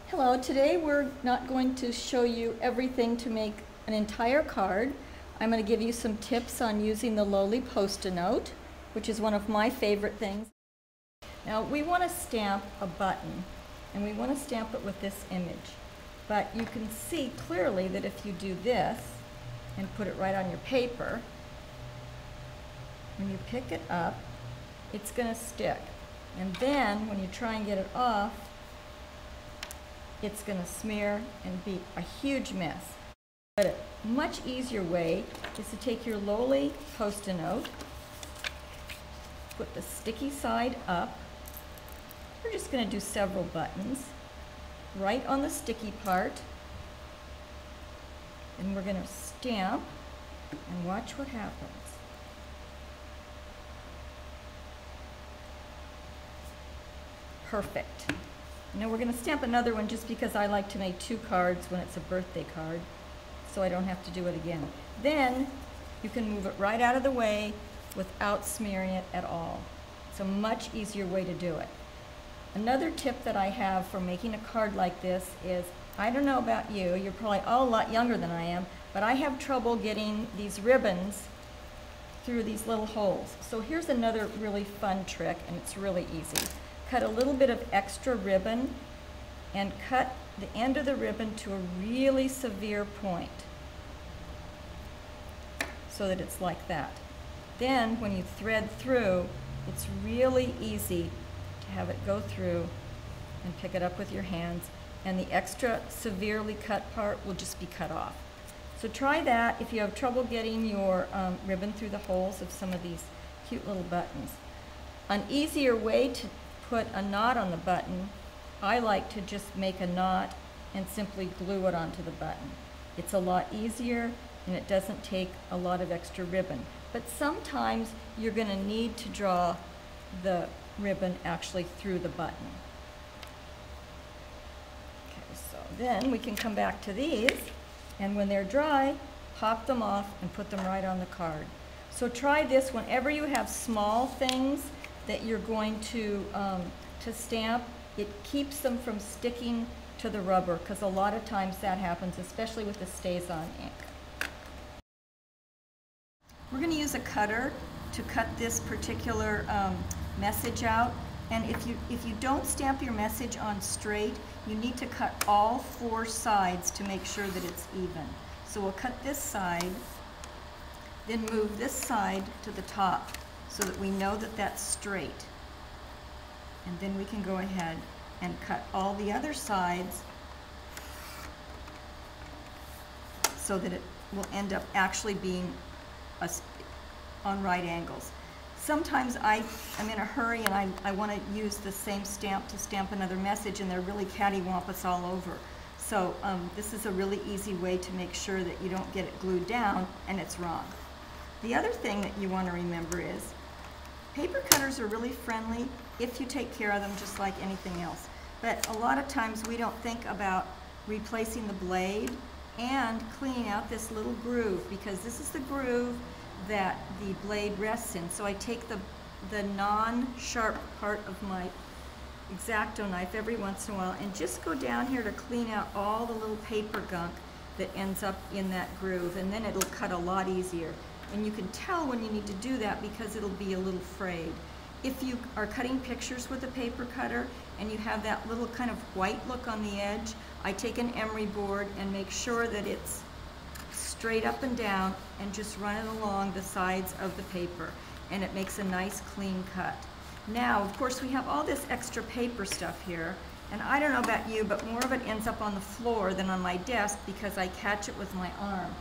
Hello, today we're not going to show you everything to make an entire card. I'm going to give you some tips on using the lowly Post-it note, which is one of my favorite things. Now we want to stamp a button, and we want to stamp it with this image. But you can see clearly that if you do this and put it right on your paper, when you pick it up, it's going to stick. And then when you try and get it off, it's going to smear and be a huge mess. But a much easier way is to take your lowly Post-it note, put the sticky side up. We're just going to do several buttons right on the sticky part, and we're going to stamp and watch what happens. Perfect. Now we're going to stamp another one just because I like to make 2 cards when it's a birthday card, so I don't have to do it again. Then you can move it right out of the way without smearing it at all. It's a much easier way to do it. Another tip that I have for making a card like this is, I don't know about you, you're probably all a lot younger than I am, but I have trouble getting these ribbons through these little holes. So here's another really fun trick, and it's really easy. Cut a little bit of extra ribbon and cut the end of the ribbon to a really severe point so that it's like that. Then when you thread through, it's really easy to have it go through and pick it up with your hands, and the extra severely cut part will just be cut off. So try that if you have trouble getting your ribbon through the holes of some of these cute little buttons. An easier way to put a knot on the button, I like to just make a knot and simply glue it onto the button. It's a lot easier and it doesn't take a lot of extra ribbon. But sometimes you're going to need to draw the ribbon actually through the button. Okay, so then we can come back to these, and when they're dry, pop them off and put them right on the card. So try this whenever you have small things that you're going to stamp. It keeps them from sticking to the rubber, because a lot of times that happens, especially with the Stays-On ink. We're going to use a cutter to cut this particular message out, and if you don't stamp your message on straight, you need to cut all 4 sides to make sure that it's even. So we'll cut this side, then move this side to the top, so that we know that that's straight. And then we can go ahead and cut all the other sides so that it will end up actually being on right angles. Sometimes I'm in a hurry and I want to use the same stamp to stamp another message, and they're really cattywampus all over. So this is a really easy way to make sure that you don't get it glued down and it's wrong. The other thing that you want to remember is paper cutters are really friendly if you take care of them just like anything else. But a lot of times we don't think about replacing the blade and cleaning out this little groove, because this is the groove that the blade rests in. So I take the non-sharp part of my X-Acto knife every once in a while and just go down here to clean out all the little paper gunk that ends up in that groove, and then it'll cut a lot easier. And you can tell when you need to do that because it'll be a little frayed. If you are cutting pictures with a paper cutter and you have that little kind of white look on the edge, I take an emery board and make sure that it's straight up and down and just run it along the sides of the paper, and it makes a nice clean cut. Now, of course, we have all this extra paper stuff here, and I don't know about you, but more of it ends up on the floor than on my desk because I catch it with my arm.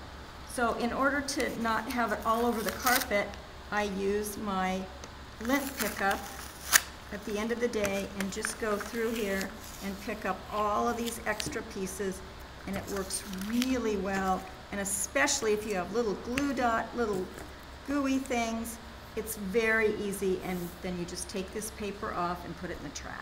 So in order to not have it all over the carpet, I use my lint pickup at the end of the day and just go through here and pick up all of these extra pieces, and it works really well. And especially if you have little glue dot, little gooey things, it's very easy, and then you just take this paper off and put it in the trash.